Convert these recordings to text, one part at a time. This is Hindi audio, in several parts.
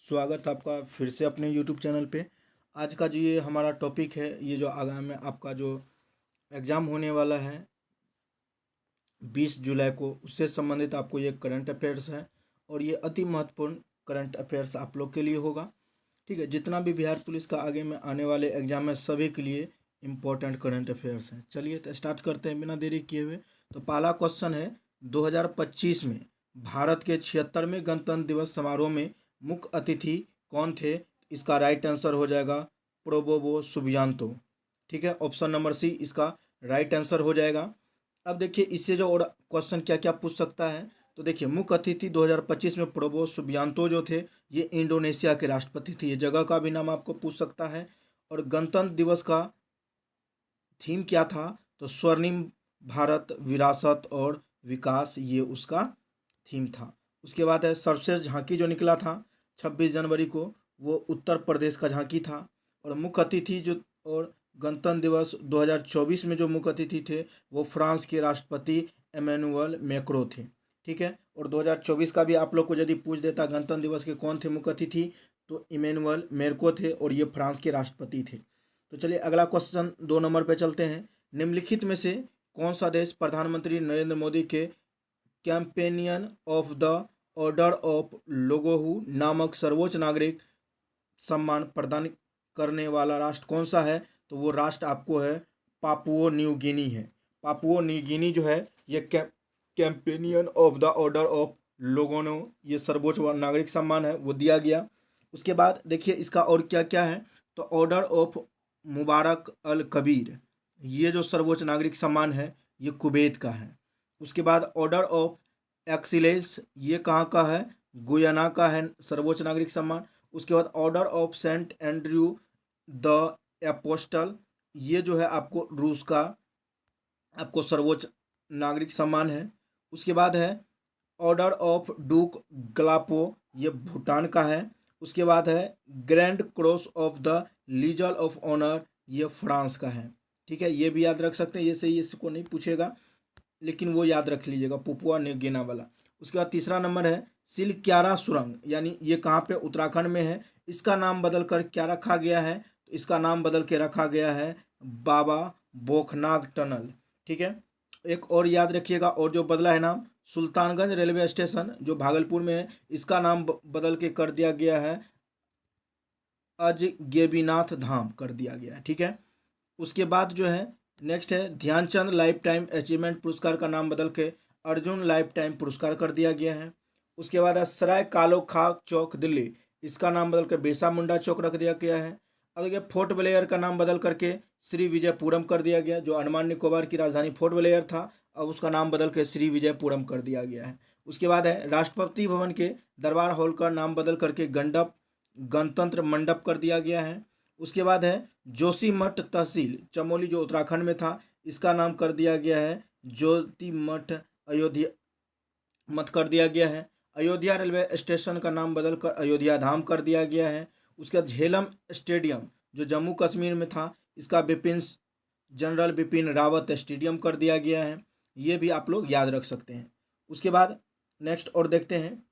स्वागत है आपका फिर से अपने यूट्यूब चैनल पे। आज का जो ये हमारा टॉपिक है, ये जो आगामी आपका जो एग्ज़ाम होने वाला है 20 जुलाई को, उससे संबंधित आपको ये करंट अफेयर्स है और ये अति महत्वपूर्ण करंट अफेयर्स आप लोग के लिए होगा। ठीक है, जितना भी बिहार पुलिस का आगे में आने वाले एग्जाम है सभी के लिए इम्पोर्टेंट करंट अफेयर्स हैं। चलिए तो स्टार्ट करते हैं बिना देरी किए हुए। तो पहला क्वेश्चन है, 2025 में भारत के 76वें गणतंत्र दिवस समारोह में मुख्य अतिथि कौन थे? इसका राइट आंसर हो जाएगा प्रोबोवो सुबियांतो। ठीक है, ऑप्शन नंबर सी इसका राइट आंसर हो जाएगा। अब देखिए इससे जो और क्वेश्चन क्या क्या पूछ सकता है, तो देखिए मुख्य अतिथि 2025 में प्रोबो सुबियांतो जो थे, ये इंडोनेशिया के राष्ट्रपति थे। ये जगह का भी नाम आपको पूछ सकता है। और गणतंत्र दिवस का थीम क्या था? तो स्वर्णिम भारत विरासत और विकास, ये उसका थीम था। उसके बाद है सर्वश्रेष्ठ झांकी जो निकला था 26 जनवरी को, वो उत्तर प्रदेश का झांकी था। और मुख्य अतिथि जो और गणतंत्र दिवस 2024 में जो मुख्य अतिथि थे वो फ्रांस के राष्ट्रपति एमेनुअल मैक्रो थे। ठीक है, और 2024 का भी आप लोग को यदि पूछ देता गणतंत्र दिवस के कौन थे मुख्य अतिथि, तो इमेनुअल मैक्रो थे और ये फ्रांस के राष्ट्रपति थे। तो चलिए अगला क्वेश्चन 2 नंबर पे चलते हैं। निम्नलिखित में से कौन सा देश प्रधानमंत्री नरेंद्र मोदी के companion of the order of लोगोहू नामक सर्वोच्च नागरिक सम्मान प्रदान करने वाला राष्ट्र कौन सा है? तो वो राष्ट्र आपको है पापुआ न्यू गिनी है। पापुआ न्यू गिनी जो है ये companion of the order of लोगोनो, ये सर्वोच्च नागरिक सम्मान है, वो दिया गया। उसके बाद देखिए इसका और क्या क्या है, तो ऑर्डर ऑफ मुबारक अल कबीर, ये जो सर्वोच्च नागरिक सम्मान है ये कुवैत का है। उसके बाद ऑर्डर ऑफ एक्सीलेंस, ये कहाँ का है? गुयाना का है सर्वोच्च नागरिक सम्मान। उसके बाद order of Saint Andrew the Apostle, ये जो है आपको रूस का आपको सर्वोच्च नागरिक सम्मान है। उसके बाद है ऑर्डर ऑफ डूक ग्लापो, ये भूटान का है। उसके बाद है grand cross of the legion of honour, ये फ्रांस का है। ठीक है, ये भी याद रख सकते हैं, ये से इसको नहीं पूछेगा लेकिन वो याद रख लीजिएगा, पुपुआ न्यू गिनी वाला। उसके बाद तीसरा नंबर है सिलक्यारा सुरंग, यानी ये कहाँ पे? उत्तराखंड में है। इसका नाम बदल कर क्या रखा गया है? तो इसका नाम बदल के रखा गया है बाबा बोखनाग टनल। ठीक है, एक और याद रखिएगा, और जो बदला है नाम, सुल्तानगंज रेलवे स्टेशन जो भागलपुर में है, इसका नाम बदल के कर दिया गया है अजगेबीनाथ धाम कर दिया गया है। ठीक है, उसके बाद जो है नेक्स्ट है ध्यानचंद लाइफ टाइम अचीवमेंट पुरस्कार का नाम बदल के अर्जुन लाइफ टाइम पुरस्कार कर दिया गया है। उसके बाद है सराय कालो खां चौक दिल्ली, इसका नाम बदल के बिरसा मुंडा चौक रख दिया गया है। अब देखिए फोर्ट ब्लेयर का नाम बदल करके श्री विजयपुरम कर दिया गया, जो अंडमान निकोबार की राजधानी फोर्ट ब्लेयर था, अब उसका नाम बदल के श्री विजयपुरम कर दिया गया है। उसके बाद है राष्ट्रपति भवन के दरबार हॉल का नाम बदल करके गणतंत्र मंडप कर दिया गया है। उसके बाद है जोशीमठ तहसील चमोली जो उत्तराखंड में था, इसका नाम कर दिया गया है ज्योतिमठ अयोध्या मठ कर दिया गया है। अयोध्या रेलवे स्टेशन का नाम बदलकर अयोध्या धाम कर दिया गया है। उसके बाद झेलम स्टेडियम जो जम्मू कश्मीर में था, इसका जनरल बिपिन रावत स्टेडियम कर दिया गया है। ये भी आप लोग याद रख सकते हैं। उसके बाद नेक्स्ट और देखते हैं,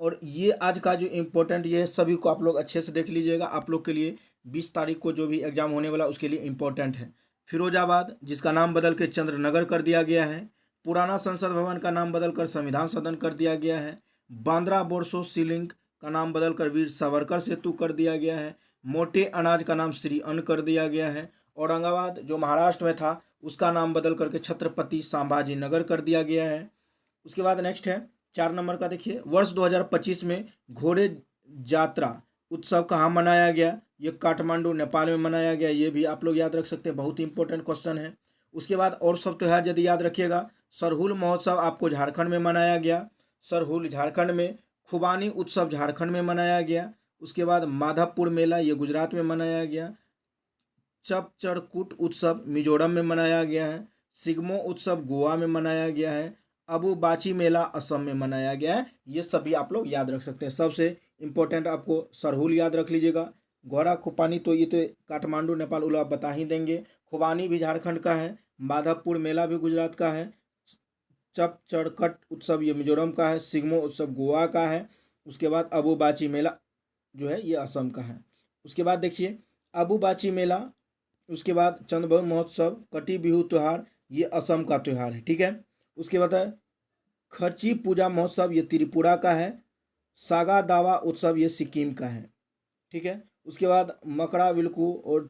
और ये आज का जो इम्पोर्टेंट ये सभी को आप लोग अच्छे से देख लीजिएगा, आप लोग के लिए 20 तारीख को जो भी एग्जाम होने वाला उसके लिए इम्पोर्टेंट है। फिरोजाबाद जिसका नाम बदल के चंद्रनगर कर दिया गया है। पुराना संसद भवन का नाम बदलकर संविधान सदन कर दिया गया है। बांद्रा बोरसो सीलिंग का नाम बदलकर वीर सावरकर सेतु कर दिया गया है। मोटे अनाज का नाम श्री अन्न कर दिया गया है। औरंगाबाद जो महाराष्ट्र में था उसका नाम बदल करके छत्रपति संभाजी नगर कर दिया गया है। उसके बाद नेक्स्ट है 4 नंबर का, देखिए वर्ष 2025 में घोड़े यात्रा उत्सव कहाँ मनाया गया? ये काठमांडू नेपाल में मनाया गया, ये भी आप लोग याद रख सकते हैं, बहुत ही इंपॉर्टेंट क्वेश्चन है। उसके बाद और सब त्यौहार यदि याद रखिएगा, सरहुल महोत्सव आपको झारखंड में मनाया गया, सरहुल झारखंड में। खुबानी उत्सव झारखंड में मनाया गया। उसके बाद माधवपुर मेला ये गुजरात में मनाया गया। चपचड़कूट उत्सव मिजोरम में मनाया गया है। सिग्मो उत्सव गोवा में मनाया गया है। अबू बाची मेला असम में मनाया गया है। ये सभी आप लोग याद रख सकते हैं। सबसे इम्पोर्टेंट आपको सरहुल याद रख लीजिएगा। घोड़ा खुपानी तो ये तो काठमांडू नेपाल उला बता ही देंगे। खुबानी भी झारखंड का है। माधवपुर मेला भी गुजरात का है। चपचड़कट उत्सव ये मिजोरम का है। सिग्मो उत्सव गोवा का है। उसके बाद अबुबाची मेला जो है ये असम का है। उसके बाद देखिए अबुबाची मेला, उसके बाद चंद्रभागा महोत्सव, कटी बिहू त्यौहार ये असम का त्यौहार है, ठीक है। उसके बाद है खर्ची पूजा महोत्सव, ये त्रिपुरा का है। सागा दावा उत्सव ये सिक्किम का है, ठीक है। उसके बाद मकड़ा विलकू और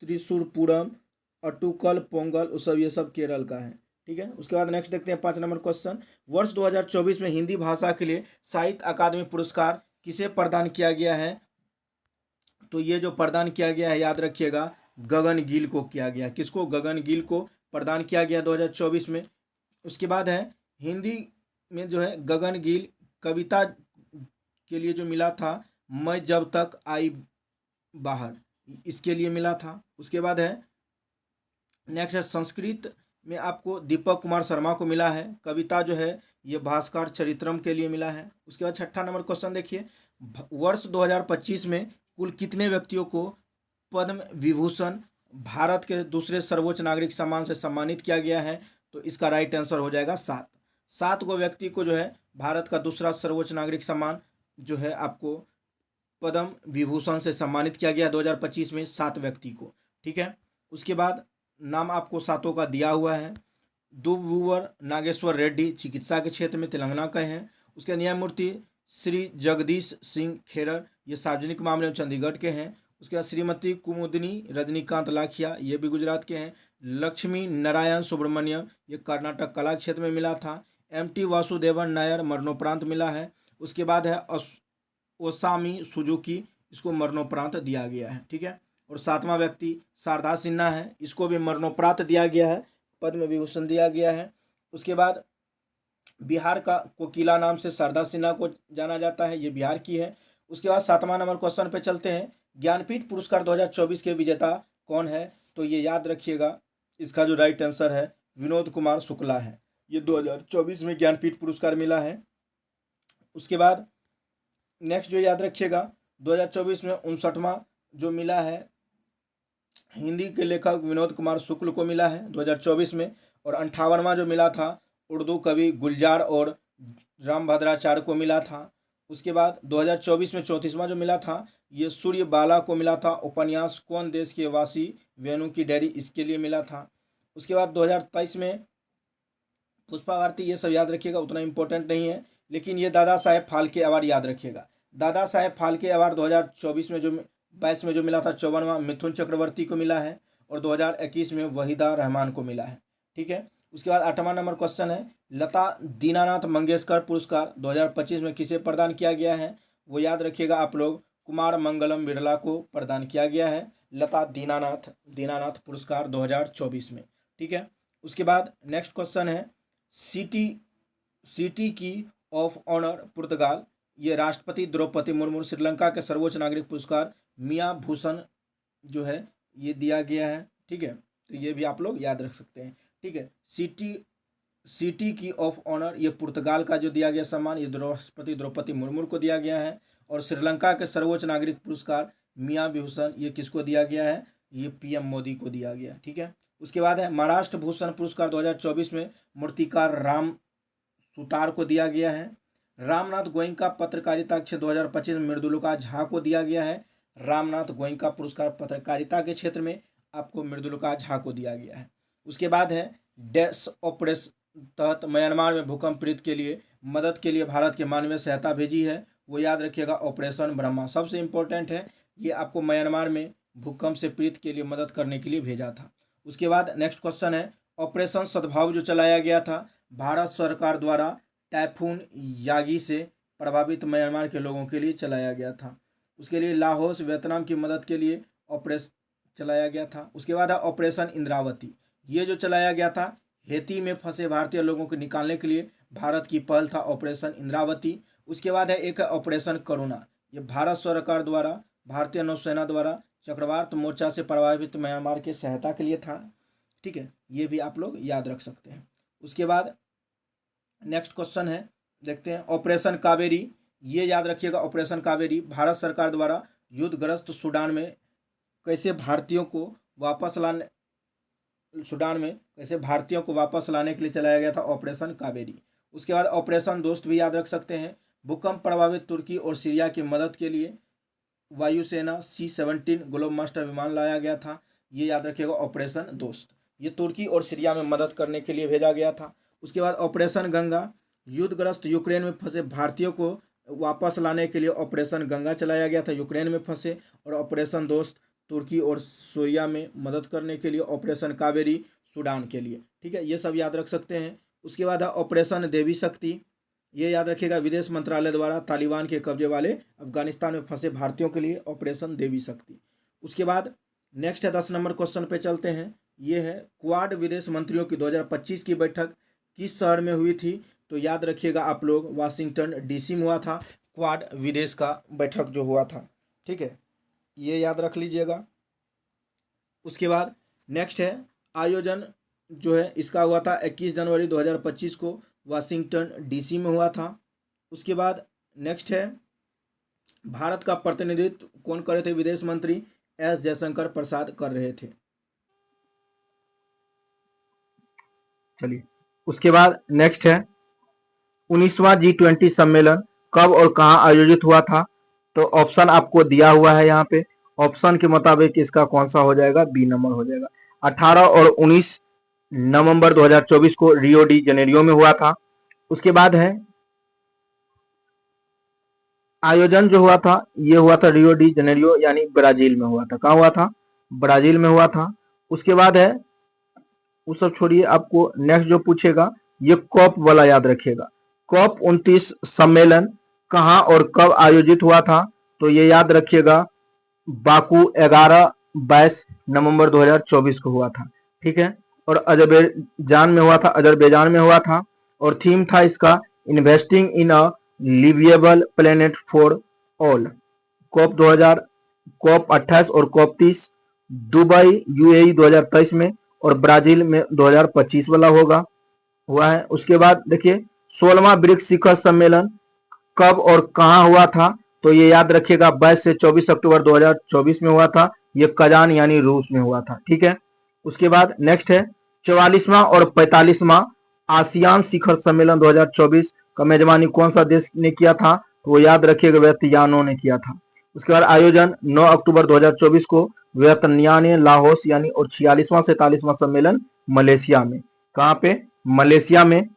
त्रिशूरपुरम, अटुकल पोंगल उत्सव ये सब केरल का है, ठीक है। उसके बाद नेक्स्ट देखते हैं 5 नंबर क्वेश्चन। वर्ष 2024 में हिंदी भाषा के लिए साहित्य अकादमी पुरस्कार किसे प्रदान किया गया है? तो ये जो प्रदान किया गया है याद रखिएगा गगन गिल को किया गया। किसको? गगन गिल को प्रदान किया गया 2024 में। उसके बाद है हिंदी में जो है गगन गिल कविता के लिए जो मिला था मैं जब तक आई बाहर, इसके लिए मिला था। उसके बाद है नेक्स्ट है संस्कृत में आपको दीपक कुमार शर्मा को मिला है। कविता जो है ये भास्कर चरित्रम के लिए मिला है। उसके बाद 6ठा नंबर क्वेश्चन देखिए, वर्ष 2025 में कुल कितने व्यक्तियों को पद्म विभूषण भारत के दूसरे सर्वोच्च नागरिक सम्मान से सम्मानित किया गया है? तो इसका राइट आंसर हो जाएगा 7। 7 को व्यक्ति को जो है भारत का दूसरा सर्वोच्च नागरिक सम्मान जो है आपको पद्म विभूषण से सम्मानित किया गया 2025 में 7 व्यक्ति को, ठीक है। उसके बाद नाम आपको 7 का दिया हुआ है। दुव्वूर नागेश्वर रेड्डी चिकित्सा के क्षेत्र में तेलंगाना का है। उसके न्यायमूर्ति श्री जगदीश सिंह खेरर ये सार्वजनिक मामले में चंडीगढ़ के हैं। उसके बाद श्रीमती कुमुदिनी रजनीकांत लाखिया ये भी गुजरात के हैं। लक्ष्मी नारायण सुब्रमण्यम ये कर्नाटक कला क्षेत्र में मिला था। MT वासुदेवन नायर मरणोपरांत मिला है। उसके बाद है ओसामी सुजुकी, इसको मरणोपरांत दिया गया है, ठीक है। और 7वां व्यक्ति शारदा सिन्हा है, इसको भी मरणोपरांत दिया गया है, पद्म विभूषण दिया गया है। उसके बाद बिहार का कोकिला नाम से शारदा सिन्हा को जाना जाता है, ये बिहार की है। उसके बाद 7वां नंबर क्वेश्चन पे चलते हैं। ज्ञानपीठ पुरस्कार 2024 के विजेता कौन है? तो ये याद रखिएगा इसका जो राइट आंसर है विनोद कुमार शुक्ला है। ये 2024 में ज्ञानपीठ पुरस्कार मिला है। उसके बाद नेक्स्ट जो याद रखिएगा 2024 में 59वां जो मिला है हिंदी के लेखक विनोद कुमार शुक्ल को मिला है 2024 में। और 58वां जो मिला था उर्दू कवि गुलजार और रामभद्राचार्य को मिला था। उसके बाद 2024 में 34वां जो मिला था ये सूर्य बाला को मिला था। उपन्यास कौन देश के वासी वेणु की डायरी, इसके लिए मिला था। उसके बाद 2023 में पुष्पा भारती, ये सब याद रखिएगा, उतना इम्पोर्टेंट नहीं है। लेकिन ये दादा साहेब फाल्के अवार्ड याद रखिएगा। दादा साहेब फाल्के अवार्ड 2024 में जो 22 में जो मिला था 54वां मिथुन चक्रवर्ती को मिला है। और 2021 में वहीदा रहमान को मिला है, ठीक है। उसके बाद 8वां नंबर क्वेश्चन है लता दीनानाथ मंगेशकर पुरस्कार 2025 में किसे प्रदान किया गया है? वो याद रखिएगा आप लोग कुमार मंगलम बिरला को प्रदान किया गया है लता दीनानाथ पुरस्कार 2024 में, ठीक है। उसके बाद नेक्स्ट क्वेश्चन है सिटी की ऑफ ऑनर पुर्तगाल, ये राष्ट्रपति द्रौपदी मुर्मू श्रीलंका के सर्वोच्च नागरिक पुरस्कार मिया भूषण जो है ये दिया गया है, ठीक है। तो ये भी आप लोग याद रख सकते हैं, ठीक है। सिटी की ऑफ ऑनर ये पुर्तगाल का जो दिया गया सम्मान ये राष्ट्रपति द्रौपदी मुर्मू को दिया गया है। और श्रीलंका के सर्वोच्च नागरिक पुरस्कार मिया भूषण ये किसको दिया गया है? ये PM मोदी को दिया गया, ठीक है। उसके बाद है महाराष्ट्र भूषण पुरस्कार 2024 में मूर्तिकार राम सुतार को दिया गया है। रामनाथ गोयनका पत्रकारिता क्षेत्र 2025 में मृदुलता झा को दिया गया है। रामनाथ गोयनका पुरस्कार पत्रकारिता के क्षेत्र में आपको मृदुलता झा को दिया गया है। उसके बाद है डेस ऑपरेशन तहत म्यांमार में भूकंप पीड़ित के लिए मदद के लिए भारत के मानवीय सहायता भेजी है, वो याद रखिएगा ऑपरेशन ब्रह्मा सबसे इम्पोर्टेंट है। ये आपको म्यांमार में भूकंप से पीड़ित के लिए मदद करने के लिए भेजा था। उसके बाद नेक्स्ट क्वेश्चन है ऑपरेशन सद्भाव जो चलाया गया था भारत सरकार द्वारा टाइफून यागी से प्रभावित म्यांमार के लोगों के लिए चलाया गया था। उसके लिए लाहौस वियतनाम की मदद के लिए ऑपरेशन चलाया गया था। उसके बाद है ऑपरेशन इंद्रावती, ये जो चलाया गया था हेती में फंसे भारतीय लोगों को निकालने के लिए भारत की पहल था ऑपरेशन इंद्रावती। उसके बाद है एक है ऑपरेशन करुणा, ये भारत सरकार द्वारा भारतीय नौसेना द्वारा चक्रवात मोर्चा से प्रभावित म्यांमार की सहायता के लिए था, ठीक है। ये भी आप लोग याद रख सकते हैं। उसके बाद नेक्स्ट क्वेश्चन है देखते हैं ऑपरेशन कावेरी, ये याद रखिएगा ऑपरेशन कावेरी भारत सरकार द्वारा युद्धग्रस्त सूडान में कैसे भारतीयों को वापस लाने के लिए चलाया गया था ऑपरेशन कावेरी। उसके बाद ऑपरेशन दोस्त भी याद रख सकते हैं, भूकंप प्रभावित तुर्की और सीरिया की मदद के लिए वायुसेना C-17 ग्लोबमास्टर विमान लाया गया था। ये याद रखिएगा ऑपरेशन दोस्त, ये तुर्की और सीरिया में मदद करने के लिए भेजा गया था। उसके बाद ऑपरेशन गंगा, युद्धग्रस्त यूक्रेन में फंसे भारतीयों को वापस लाने के लिए ऑपरेशन गंगा चलाया गया था, यूक्रेन में फंसे। और ऑपरेशन दोस्त तुर्की और सीरिया में मदद करने के लिए, ऑपरेशन कावेरी सूडान के लिए। ठीक है, ये सब याद रख सकते हैं। उसके बाद है ऑपरेशन देवी शक्ति, ये याद रखिएगा विदेश मंत्रालय द्वारा तालिबान के कब्जे वाले अफगानिस्तान में फंसे भारतीयों के लिए ऑपरेशन देवी शक्ति। उसके बाद नेक्स्ट है 10 नंबर क्वेश्चन पे चलते हैं। ये है क्वाड विदेश मंत्रियों की 2025 की बैठक किस शहर में हुई थी? तो याद रखिएगा आप लोग वाशिंगटन DC में हुआ था क्वाड विदेश का बैठक जो हुआ था। ठीक है, ये याद रख लीजिएगा। उसके बाद नेक्स्ट है आयोजन जो है इसका हुआ था 21 जनवरी 2025 को वाशिंगटन DC में हुआ था। उसके बाद नेक्स्ट है भारत का प्रतिनिधित्व कौन कर रहे थे? विदेश मंत्री S जयशंकर प्रसाद कर रहे थे। चलिए, उसके बाद नेक्स्ट है 19वां G20 सम्मेलन कब और कहां आयोजित हुआ था? तो ऑप्शन आपको दिया हुआ है यहाँ पे। ऑप्शन के मुताबिक इसका कौन सा हो जाएगा? बी नंबर हो जाएगा। 18 और 19 नवंबर 2024 को रियो डी जनेरियो में हुआ था। उसके बाद है आयोजन जो हुआ था ये हुआ था रियो डी जनेरियो यानी ब्राजील में हुआ था। कहाँ हुआ था? ब्राजील में हुआ था। उसके बाद है वो सब छोड़िए, आपको नेक्स्ट जो पूछेगा ये कॉप वाला याद रखिएगा। कॉप 29 सम्मेलन कहाँ और कब आयोजित हुआ था? तो ये याद रखिएगा बाकू 11-22 नवंबर 2024 को हुआ था। ठीक है, और अजरबैजान में हुआ था, अजरबैजान में हुआ था। और थीम था इसका investing in a liveable planet for all. COP 28 और कॉप 30 दुबई UAE 2023 में और ब्राजील में 2025 वाला हुआ है। उसके बाद देखिए 16वां ब्रिक्स शिखर सम्मेलन कब और कहां हुआ था? तो ये याद रखिएगा 22 से 24 अक्टूबर 2024 में हुआ था। ये कजान यानी रूस में हुआ था। ठीक है, उसके बाद नेक्स्ट है 44वां और 45वां आसियान शिखर सम्मेलन 2024 का मेजबानी कौन सा देश ने किया था? तो वो याद रखिएगा वियतनाम ने किया था। उसके बाद आयोजन 9 अक्टूबर 2024 को वियतनाम ने लाहौस यानी, और 46वां से 43वां सम्मेलन मलेशिया में। कहाँ पे? मलेशिया में।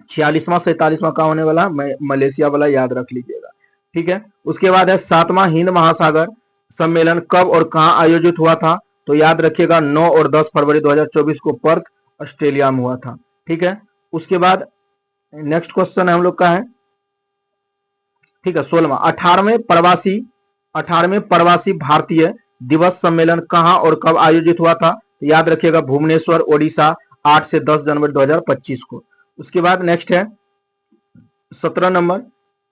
46वां 47वां कहाँ होने वाला? मलेशिया वाला याद रख लीजिएगा। ठीक है, उसके बाद है 7वां हिंद महासागर सम्मेलन कब और कहां आयोजित हुआ था? तो याद रखिएगा 9 और 10 फरवरी 2024 को पर्थ ऑस्ट्रेलिया में हुआ था। ठीक है, उसके बाद नेक्स्ट क्वेश्चन हम लोग का है, ठीक है, 16वां 18वें प्रवासी भारतीय दिवस सम्मेलन कहां और कब आयोजित हुआ था? तो याद रखिएगा भुवनेश्वर ओडिशा 8 से 10 जनवरी 2025 को। उसके बाद नेक्स्ट है 17 नंबर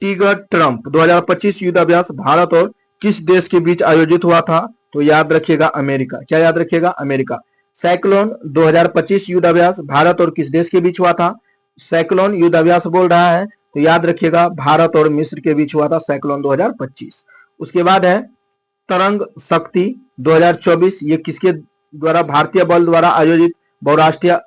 टिगर ट्रंप 2025 युद्धाभ्यास भारत और किस देश के बीच आयोजित हुआ था? तो याद रखिएगा अमेरिका। क्या याद रखिएगा? अमेरिका। साइक्लोन 2025 युद्धाभ्यास भारत और किस देश के बीच हुआ था? साइक्लोन युद्धाभ्यास बोल रहा है तो याद रखिएगा भारत और मिस्र के बीच हुआ था साइक्लोन 2025। उसके बाद है तरंग शक्ति 2024, ये किसके द्वारा, भारतीय बल द्वारा आयोजित बहुराष्ट्रीय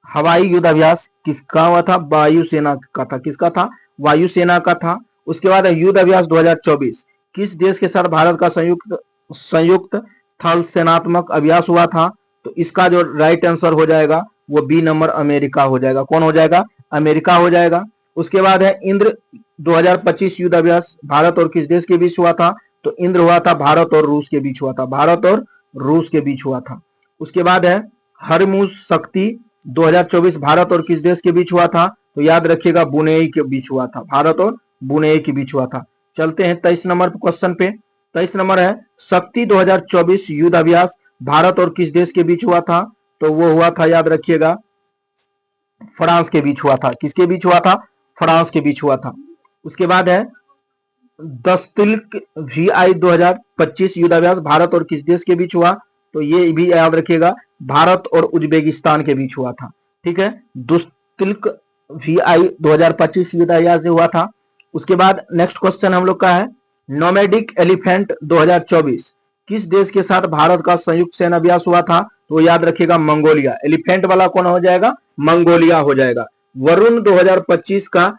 हवाई युद्धाभ्यास किसका हुआ था? वायुसेना का था। किसका था? वायुसेना का था। उसके बाद युद्ध अभ्यास 2024 किस देश के साथ भारत का संयुक्त थल सेनात्मक अभ्यास हुआ था? तो इसका जो राइट आंसर हो जाएगा वो बी नंबर अमेरिका हो जाएगा। कौन हो जाएगा? अमेरिका हो जाएगा। उसके बाद है इंद्र 2025 युद्ध अभ्यास भारत और किस देश के बीच हुआ था? तो इंद्र हुआ था भारत और रूस के बीच हुआ था। भारत और रूस के बीच हुआ था। उसके बाद है हरमुज शक्ति 2024 भारत और किस देश के बीच हुआ था? तो याद रखिएगा बुनेई के बीच हुआ था। भारत और बुनेई के बीच हुआ था। चलते हैं 23 नंबर क्वेश्चन पे। 23 नंबर है शक्ति 2024 युद्ध अभ्यास भारत और किस देश के बीच हुआ था? तो वो हुआ था, याद रखिएगा, फ्रांस के बीच हुआ था। किसके बीच हुआ था? फ्रांस के बीच हुआ था। उसके बाद है दस्तुल्क VI 2025 युद्धाभ्यास भारत और किस देश के बीच हुआ? तो ये भी याद रखिएगा भारत और उज्बेकिस्तान के बीच हुआ था। ठीक है, दुस्तुल्क VI 2025 युद्धाभ्यास हुआ था। उसके बाद नेक्स्ट क्वेश्चन हम लोग का है नोमैडिक एलिफेंट 2024 किस देश के साथ भारत का संयुक्त सेना अभ्यास हुआ था? तो याद रखिएगा मंगोलिया। एलिफेंट वाला कौन हो जाएगा? मंगोलिया हो जाएगा। वरुण 2025 का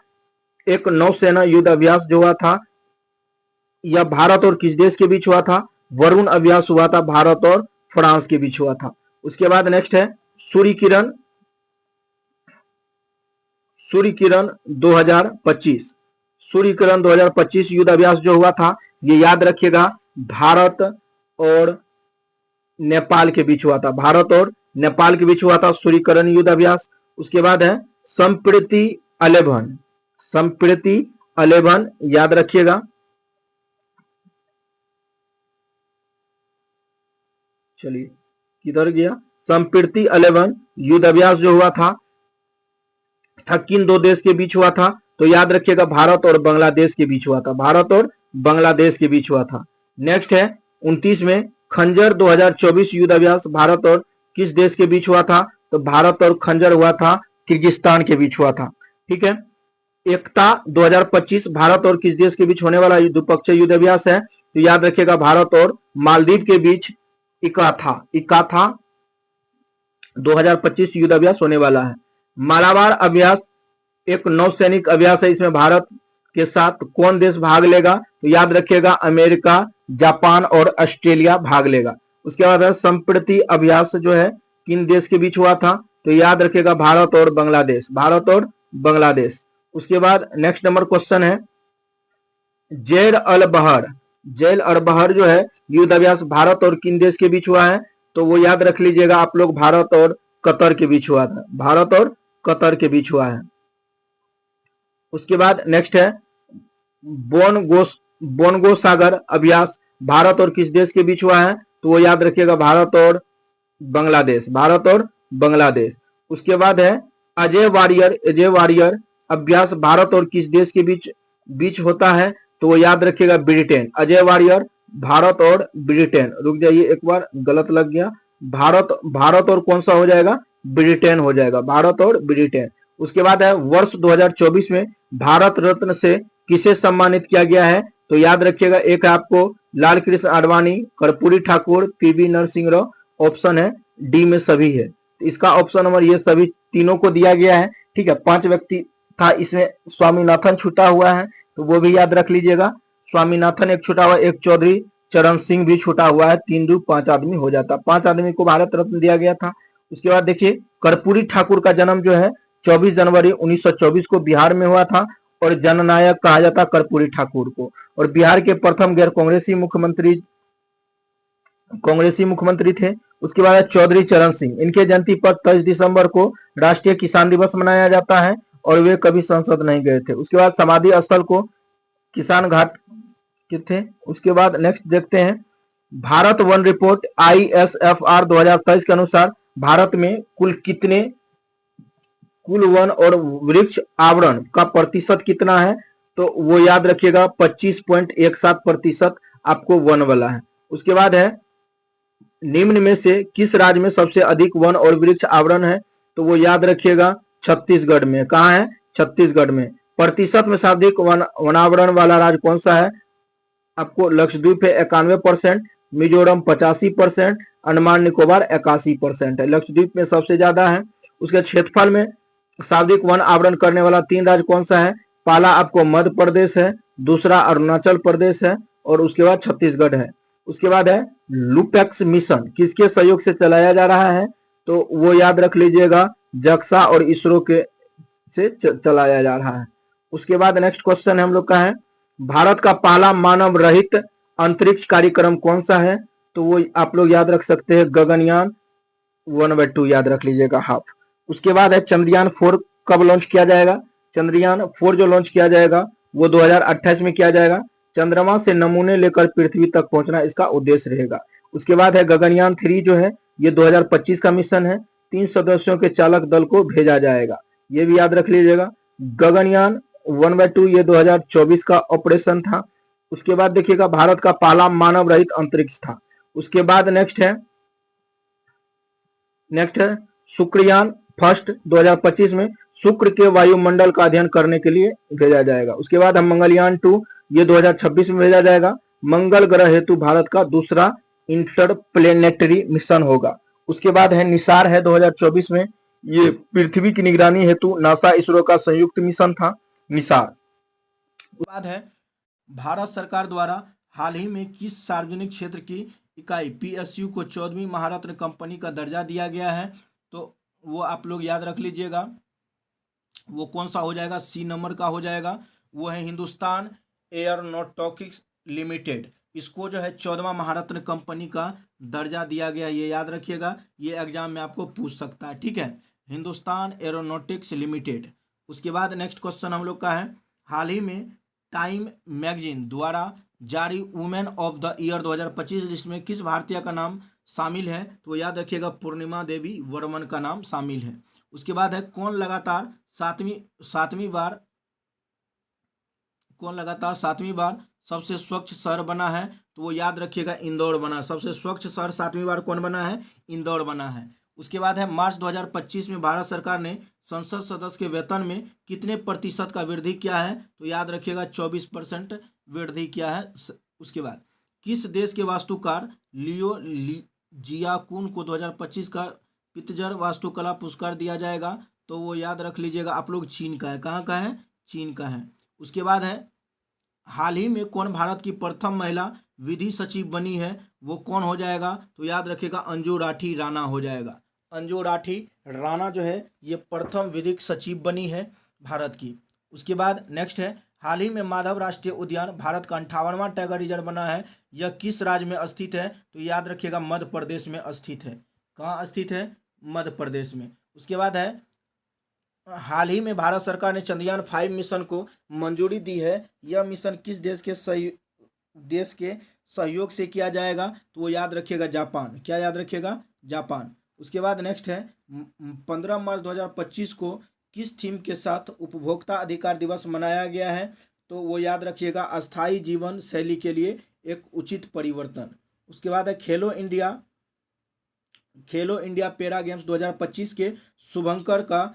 एक नौसेना युद्ध अभ्यास जो हुआ था यह भारत और किस देश के बीच हुआ था? वरुण अभ्यास हुआ था, भारत और फ्रांस के बीच हुआ था। उसके बाद नेक्स्ट है सूर्य किरण 2025। सूर्य किरण 2025 युद्ध अभ्यास जो हुआ था, ये याद रखिएगा भारत और नेपाल के बीच हुआ था। भारत और नेपाल के बीच हुआ था सूर्य किरण युद्ध अभ्यास। उसके बाद है संप्रीति 11 याद रखिएगा। चलिए किधर गया? संप्रीति 11 युद्ध अभ्यास जो हुआ था किन दो देश के बीच हुआ था? तो याद रखिएगा भारत और बांग्लादेश के बीच हुआ था। भारत और बांग्लादेश के बीच हुआ था। नेक्स्ट है 29 में खंजर 2024 युद्ध अभ्यास भारत और किस देश के बीच हुआ था? तो भारत और खंजर हुआ था किर्गिस्तान के बीच हुआ था। ठीक है। एकता 2025 भारत और किस देश के बीच होने वाला द्विपक्षीय युद्ध अभ्यास है? तो याद रखिएगा भारत और मालदीव के बीच इकाथा 2025 युद्ध अभ्यास होने वाला है। मालाबार अभ्यास एक नौसैनिक अभ्यास है। इसमें भारत के साथ कौन देश भाग लेगा? तो याद रखिएगा अमेरिका, जापान और ऑस्ट्रेलिया भाग लेगा। उसके बाद संप्रीति अभ्यास जो है किन देश के बीच हुआ था? तो याद रखिएगा भारत और बांग्लादेश। उसके बाद नेक्स्ट नंबर क्वेश्चन है जैल अल बहर जो है युद्ध अभ्यास भारत और किन देश के बीच हुआ है? तो वो याद रख लीजिएगा आप लोग भारत और कतर के बीच हुआ था। भारत और कतर के बीच हुआ है। उसके बाद नेक्स्ट है बोनगो सागर अभ्यास भारत और किस देश के बीच हुआ है? तो वो याद रखिएगा भारत और बांग्लादेश। उसके बाद है अजय वारियर अभ्यास भारत और किस देश के बीच होता है? तो वो याद रखिएगा ब्रिटेन। अजय वारियर भारत और ब्रिटेन। रुक जाइए एक बार गलत लग गया। भारत और कौन सा हो जाएगा? ब्रिटेन हो जाएगा। भारत और ब्रिटेन। उसके बाद है वर्ष 2024 में भारत रत्न से किसे सम्मानित किया गया है? तो याद रखिएगा एक आपको लाल कृष्ण आडवाणी, कर्पूरी ठाकुर, पीवी नरसिंह राव। ऑप्शन है डी में सभी है। तो इसका ऑप्शन नंबर ये सभी तीनों को दिया गया है। ठीक है। 5 व्यक्ति था, इसमें स्वामीनाथन छूटा हुआ है तो वो भी याद रख लीजिएगा। स्वामीनाथन एक छूटा हुआ, एक चौधरी चरण सिंह भी छूटा हुआ है। 3 2 5 आदमी हो जाता। 5 आदमी को भारत रत्न दिया गया था। उसके बाद देखिए कर्पूरी ठाकुर का जन्म जो है 24 जनवरी 1924 को बिहार में हुआ था और जननायक कहा जाता कर्पूरी ठाकुर को। और बिहार के प्रथम गैर कांग्रेसी मुख्यमंत्री थे। उसके बाद चौधरी चरण सिंह, इनके जयंती पर 23 दिसंबर को राष्ट्रीय किसान दिवस मनाया जाता है और वे कभी संसद नहीं गए थे। उसके बाद समाधि स्थल को किसान घाट के थे। उसके बाद नेक्स्ट देखते हैं भारत वन रिपोर्ट ISFR 2023 के अनुसार भारत में कुल वन और वृक्ष आवरण का प्रतिशत कितना है? तो वो याद रखिएगा 25.17% आपको वन वाला है। उसके बाद है निम्न में से किस राज्य में सबसे अधिक वन और वृक्ष आवरण है? तो वो याद रखिएगा छत्तीसगढ़ में। कहाँ है? छत्तीसगढ़ में। प्रतिशत में सर्वाधिक वनावरण वाला राज्य कौन सा है? आपको लक्षद्वीप है 91%, मिजोरम 85%, अंडमान निकोबार 81% है। लक्षद्वीप में सबसे ज्यादा है। उसके क्षेत्रफल में सर्वाधिक वन आवरण करने वाला 3 राज्य कौन सा है? पहला आपको मध्य प्रदेश है, दूसरा अरुणाचल प्रदेश है और उसके बाद छत्तीसगढ़ है। उसके बाद है लुपेक्स मिशन किसके सहयोग से चलाया जा रहा है? तो वो याद रख लीजिएगा जक्सा और इसरो के से चलाया जा रहा है। उसके बाद नेक्स्ट क्वेश्चन हम लोग का है भारत का पहला मानव रहित अंतरिक्ष कार्यक्रम कौन सा है? तो वो आप लोग याद रख सकते हैं गगनयान 1/2 याद रख लीजिएगा हाफ। उसके बाद है चंद्रयान 4 कब लॉन्च किया जाएगा? चंद्रयान 4 जो लॉन्च किया जाएगा वो 2028 में किया जाएगा। चंद्रमा से नमूने लेकर पृथ्वी तक पहुंचना इसका उद्देश्य रहेगा। उसके बाद है गगनयान 3 जो है ये 2025 का मिशन है। 3 सदस्यों के चालक दल को भेजा जाएगा, ये भी याद रख लीजिएगा। गगनयान 1/2 ये 2024 का ऑपरेशन था। उसके बाद देखिएगा भारत का पहला मानव रहित अंतरिक्ष था। उसके बाद नेक्स्ट है शुक्रयान फर्स्ट 2025 में शुक्र के वायुमंडल का अध्ययन करने के लिए भेजा जाएगा। उसके बाद हम मंगलयान 2 ये 2026 में भेजा जाएगा। मंगल ग्रह हेतु भारत का दूसरा इंटरप्लेनेटरी मिशन होगा। उसके बाद है निसार है 2024 में, ये पृथ्वी की निगरानी हेतु नासा इसरो का संयुक्त मिशन था निसार। बाद है भारत सरकार द्वारा हाल ही में किस सार्वजनिक क्षेत्र की इकाई पीएसयू को 14वीं महारत्न कंपनी का दर्जा दिया गया है? तो वो आप लोग याद रख लीजिएगा, वो कौन सा हो जाएगा? सी नंबर का हो जाएगा। वो है हिंदुस्तान एयरोनॉटिक्स लिमिटेड। इसको जो है 14वां महारत्न कंपनी का दर्जा दिया गया, ये याद रखिएगा, ये एग्जाम में आपको पूछ सकता है। ठीक है, हिंदुस्तान एरोनॉटिक्स लिमिटेड। उसके बाद नेक्स्ट क्वेश्चन हम लोग का है, हाल ही में टाइम मैगजीन द्वारा जारी वुमेन ऑफ द ईयर 2025 जिसमें किस भारतीय का नाम शामिल है? तो याद रखिएगा, पूर्णिमा देवी वर्मन का नाम शामिल है। उसके बाद है कौन लगातार सातवीं बार सबसे स्वच्छ शहर बना है? तो वो याद रखिएगा, इंदौर बना। सबसे स्वच्छ शहर 7वीं बार कौन बना है? इंदौर बना है। उसके बाद है मार्च 2025 में भारत सरकार ने संसद सदस्य के वेतन में कितने प्रतिशत का वृद्धि किया है? तो याद रखिएगा 24% वृद्धि किया है। उसके बाद किस देश के वास्तुकार लियो जियाकुन को 2025 का पित्जर वास्तुकला पुरस्कार दिया जाएगा? तो वो याद रख लीजिएगा आप लोग, चीन का है। कहाँ का है? चीन का है। उसके बाद है हाल ही में कौन भारत की प्रथम महिला विधि सचिव बनी है? वो कौन हो जाएगा? तो याद रखिएगा, अंजू राठी राणा हो जाएगा। अंजू राठी राणा जो है ये प्रथम विधिक सचिव बनी है भारत की। उसके बाद नेक्स्ट है, हाल ही में माधव राष्ट्रीय उद्यान भारत का 58वां टाइगर रिजर्व बना है, यह किस राज्य में स्थित है? तो याद रखिएगा, मध्य प्रदेश में स्थित है। कहाँ स्थित है? मध्य प्रदेश में। उसके बाद है हाल ही में भारत सरकार ने चंद्रयान 5 मिशन को मंजूरी दी है, यह मिशन किस देश के सहयोग से किया जाएगा? तो वो याद रखिएगा, जापान। क्या याद रखिएगा? जापान। उसके बाद नेक्स्ट है 15 मार्च 2025 को किस थीम के साथ उपभोक्ता अधिकार दिवस मनाया गया है? तो वो याद रखिएगा, अस्थायी जीवन शैली के लिए एक उचित परिवर्तन। उसके बाद है खेलो इंडिया पैरा गेम्स 2025 के शुभंकर का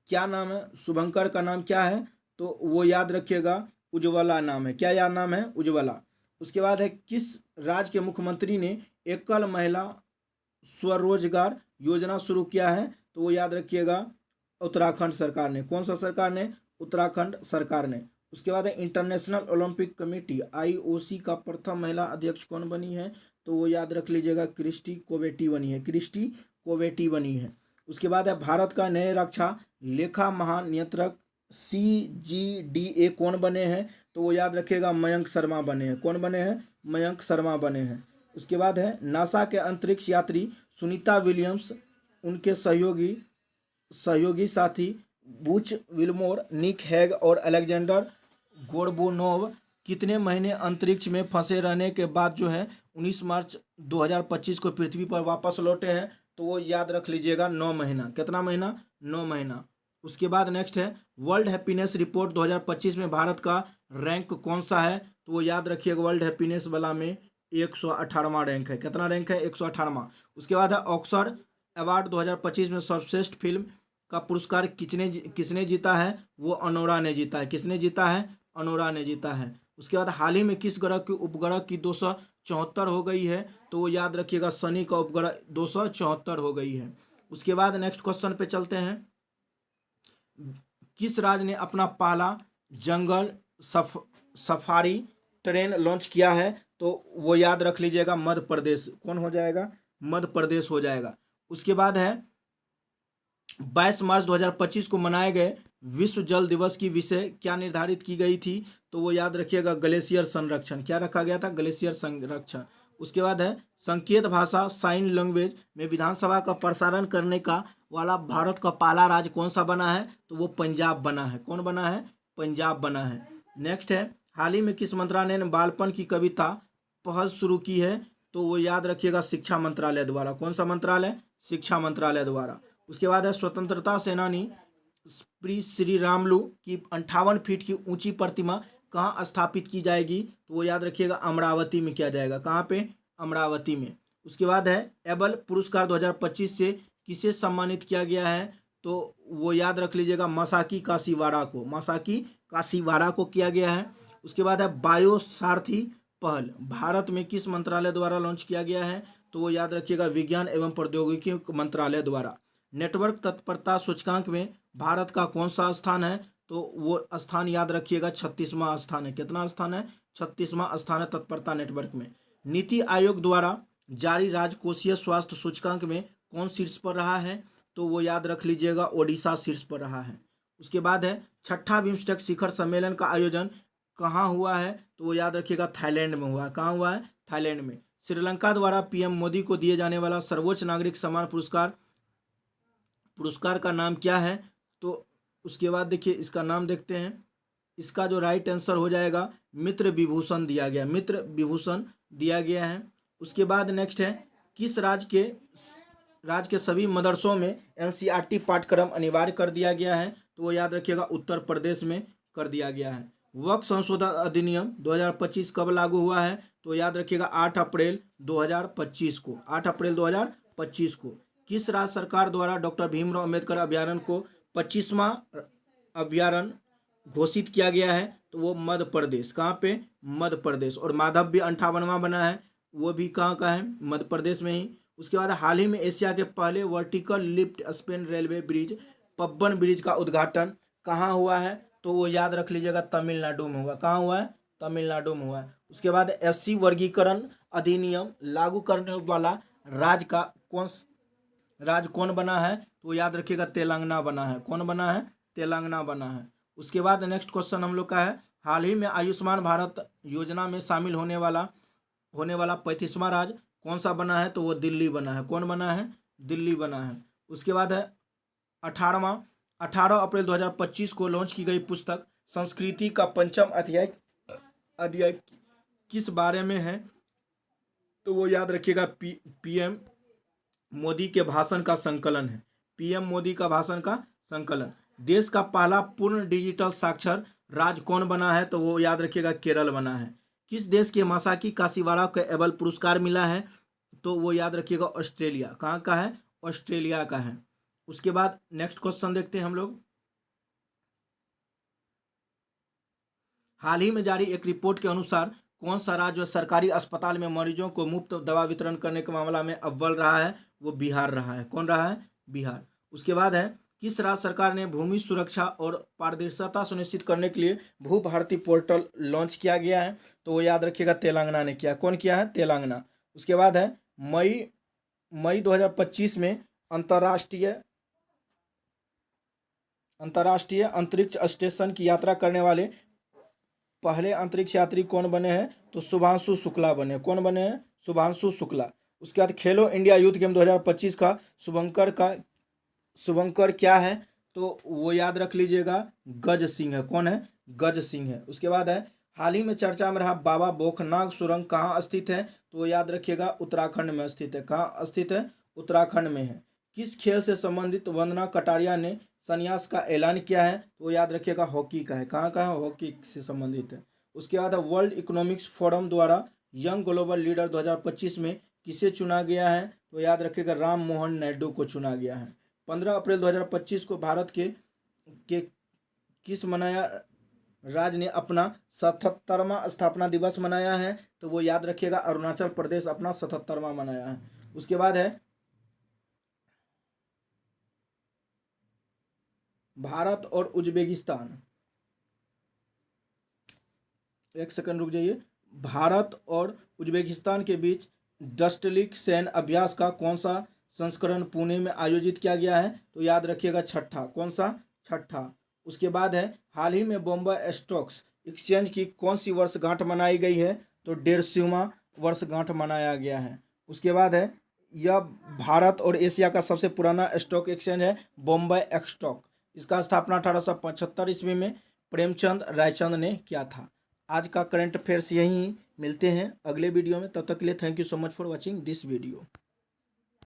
क्या नाम है? शुभंकर का नाम क्या है? तो वो याद रखिएगा, उज्ज्वला नाम है। क्या याद नाम है? उज्ज्वला। उसके बाद है किस राज्य के मुख्यमंत्री ने एकल महिला स्वरोजगार योजना शुरू किया है? तो वो याद रखिएगा, उत्तराखंड सरकार ने। कौन सा सरकार ने? उत्तराखंड सरकार ने। उसके बाद है इंटरनेशनल ओलंपिक कमेटी IOC का प्रथम महिला अध्यक्ष कौन बनी है? तो वो याद रख लीजिएगा, क्रिस्टी कोवेटी बनी है। क्रिस्टी कोवेटी बनी है। उसके बाद है भारत का नए रक्षा लेखा महानियंत्रक CGDA कौन बने हैं? तो वो याद रखिएगा, मयंक शर्मा बने हैं। कौन बने हैं? मयंक शर्मा बने हैं। उसके बाद है नासा के अंतरिक्ष यात्री सुनीता विलियम्स, उनके सहयोगी साथी बुच विल्मोर, निक हैग और अलेक्जेंडर गोर्बुनोव कितने महीने अंतरिक्ष में फंसे रहने के बाद जो है 19 मार्च 2025 को पृथ्वी पर वापस लौटे हैं? तो वो याद रख लीजिएगा, 9 महीना। कितना महीना? 9 महीना। उसके बाद नेक्स्ट है वर्ल्ड हैप्पीनेस रिपोर्ट 2025 में भारत का रैंक कौन सा है? तो वो याद रखिएगा, वर्ल्ड हैप्पीनेस वाला में 118वां रैंक है। कितना रैंक है? 118वां। उसके बाद है ऑस्कर अवार्ड 2025 में सर्वश्रेष्ठ फिल्म का पुरस्कार किसने जीता है? वो अनोरा ने जीता है। किसने जीता है? अनोरा ने जीता है। उसके बाद हाल ही में किस ग्रह की उपग्रह की 274 हो गई है? तो वो याद रखिएगा, शनि का उपग्रह 274 हो गई है। उसके बाद नेक्स्ट क्वेश्चन पे चलते हैं, किस राज्य ने अपना पहला जंगल सफारी ट्रेन लॉन्च किया है? तो वो याद रख लीजिएगा, मध्य प्रदेश। कौन हो जाएगा? मध्य प्रदेश हो जाएगा। उसके बाद है 22 मार्च 2025 को मनाए गए विश्व जल दिवस की विषय क्या निर्धारित की गई थी? तो वो याद रखिएगा, ग्लेशियर संरक्षण। क्या रखा गया था? ग्लेशियर संरक्षण। उसके बाद है संकेत भाषा साइन लैंग्वेज में विधानसभा का प्रसारण करने का वाला भारत का पहला राज्य कौन सा बना है? तो वो पंजाब बना है। कौन बना है? पंजाब बना है। नेक्स्ट है हाल ही में किस मंत्रालय ने बालपन की कविता पहल शुरू की है? तो वो याद रखिएगा, शिक्षा मंत्रालय द्वारा। कौन सा मंत्रालय? शिक्षा मंत्रालय द्वारा। उसके बाद है स्वतंत्रता सेनानी श्री रामलू की 58 फीट की ऊंची प्रतिमा कहाँ स्थापित की जाएगी? तो वो याद रखिएगा, अमरावती में किया जाएगा। कहाँ पे? अमरावती में। उसके बाद है एबल पुरस्कार 2025 से किसे सम्मानित किया गया है? तो वो याद रख लीजिएगा, मासाकी काशीवाड़ा को। मासाकी काशीवाड़ा को किया गया है। उसके बाद है बायो सारथी पहल भारत में किस मंत्रालय द्वारा लॉन्च किया गया है? तो वो याद रखिएगा, विज्ञान एवं प्रौद्योगिकी मंत्रालय द्वारा। नेटवर्क तत्परता सूचकांक में भारत का कौन सा स्थान है? तो तो वो स्थान याद रखिएगा 36वां स्थान है। कितना स्थान है? 36वां स्थान है तत्परता नेटवर्क में। नीति आयोग द्वारा जारी राजकोषीय स्वास्थ्य सूचकांक में कौन शीर्ष पर रहा है? तो वो याद रख लीजिएगा ओडिशा शीर्ष पर रहा है। उसके बाद है छठा बिम्स्टेक शिखर सम्मेलन का आयोजन कहाँ हुआ है? तो वो याद रखिएगा थाईलैंड में हुआ है। कहाँ हुआ है? थाईलैंड में। श्रीलंका द्वारा पीएम मोदी को दिए जाने वाला सर्वोच्च नागरिक सम्मान पुरस्कार का नाम क्या है? तो उसके बाद देखिए इसका नाम देखते हैं। इसका जो राइट आंसर हो जाएगा मित्र विभूषण दिया गया, मित्र विभूषण दिया गया है। उसके बाद नेक्स्ट है किस राज्य के सभी मदरसों में एनसीईआरटी पाठ्यक्रम अनिवार्य कर दिया गया है? तो वो याद रखिएगा उत्तर प्रदेश में कर दिया गया है। वक्फ संशोधन अधिनियम 2025 कब लागू हुआ है? तो याद रखिएगा 8 अप्रैल 2025 को, 8 अप्रैल 2025 को। किस राज्य सरकार द्वारा डॉक्टर भीमराव अंबेडकर अभ्यारण्य को 25वां अभ्यारण्य घोषित किया गया है? तो वो मध्य प्रदेश। कहाँ पे? मध्य प्रदेश। और माधव भी 58वां बना है, वो भी कहाँ का है? मध्य प्रदेश में ही। उसके बाद हाल ही में एशिया के पहले vertical lift span railway bridge Pamban bridge का उद्घाटन कहाँ हुआ है? तो वो याद रख लीजिएगा तमिलनाडु में हुआ। कहाँ हुआ है? तमिलनाडु में हुआ है। उसके बाद एससी वर्गीकरण अधिनियम लागू करने वाला राज्य कौन बना है? तो याद रखिएगा तेलंगाना बना है। कौन बना है? तेलंगाना बना है। उसके बाद नेक्स्ट क्वेश्चन हम लोग का है हाल ही में आयुष्मान भारत योजना में शामिल होने वाला 35वां राज्य कौन सा बना है? तो वो दिल्ली बना है। कौन बना है? दिल्ली बना है। उसके बाद है 18 अप्रैल 2025 को लॉन्च की गई पुस्तक संस्कृति का पंचम अध्याय किस बारे में है? तो वो याद रखिएगा पीएम मोदी के भाषण का संकलन है। पीएम मोदी का भाषण का संकलन। देश का पहला पूर्ण डिजिटल साक्षर राज्य कौन बना है? तो वो याद रखिएगा केरल बना है। किस देश के मासाकी काशीवाड़ा को एबल पुरस्कार मिला है? तो वो याद रखिएगा ऑस्ट्रेलिया। कहाँ का है? ऑस्ट्रेलिया का है। उसके बाद नेक्स्ट क्वेश्चन देखते हैं हम लोग। हाल ही में जारी एक रिपोर्ट के अनुसार कौन सा राज्य सरकारी अस्पताल में मरीजों को मुफ्त दवा वितरण करने के मामला में अव्वल रहा है? वो बिहार रहा है। कौन रहा है? बिहार। उसके बाद है किस राज्य सरकार ने भूमि सुरक्षा और पारदर्शिता सुनिश्चित करने के लिए भू भारती पोर्टल लॉन्च किया गया है? तो वो याद रखिएगा तेलंगाना ने किया। कौन किया है? तेलंगाना। उसके बाद है मई 2025 में अंतर्राष्ट्रीय अंतरिक्ष स्टेशन की यात्रा करने वाले पहले अंतरिक्ष यात्री कौन बने हैं? तो शुभांशु शुक्ला बने। कौन बने हैं? शुभांशु शुक्ला। उसके बाद खेलो इंडिया यूथ गेम 2025 का शुभंकर क्या है? तो वो याद रख लीजिएगा गज सिंह है। कौन है? गज सिंह है। उसके बाद है हाल ही में चर्चा में रहा बाबा भौखनाग सुरंग कहाँ स्थित है? तो वो याद रखिएगा उत्तराखंड में स्थित है। कहाँ स्थित है? उत्तराखंड में है। किस खेल से संबंधित वंदना कटारिया ने संन्यास का ऐलान किया है? तो याद रखिएगा हॉकी का है। कहाँ का है? हॉकी से संबंधित है। उसके बाद वर्ल्ड इकोनॉमिक्स फोरम द्वारा यंग ग्लोबल लीडर 2025 में किसे चुना गया है? तो याद रखिएगा राम मोहन नायडू को चुना गया है। 15 अप्रैल 2025 को भारत के किस राज्य ने अपना 77वां स्थापना दिवस मनाया है? तो वो याद रखिएगा अरुणाचल प्रदेश अपना 77वां मनाया है। उसके बाद है भारत और उज्बेकिस्तान, एक सेकंड रुक जाइए। भारत और उज्बेकिस्तान के बीच डस्टलिक सैन्य अभ्यास का कौन सा संस्करण पुणे में आयोजित किया गया है? तो याद रखिएगा छठा। कौन सा? छठा। उसके बाद है हाल ही में बॉम्बे स्टॉक एक्सचेंज की कौन सी वर्षगांठ मनाई गई है? तो 150वां वर्षगांठ मनाया गया है। उसके बाद है यह भारत और एशिया का सबसे पुराना स्टॉक एक्सचेंज है बॉम्बे स्टॉक। इसका स्थापना 1875 ईस्वी में प्रेमचंद रायचंद ने किया था। आज का करंट अफेयर्स यहीं मिलते हैं अगले वीडियो में। तब तक के लिए thank you so much for watching this video.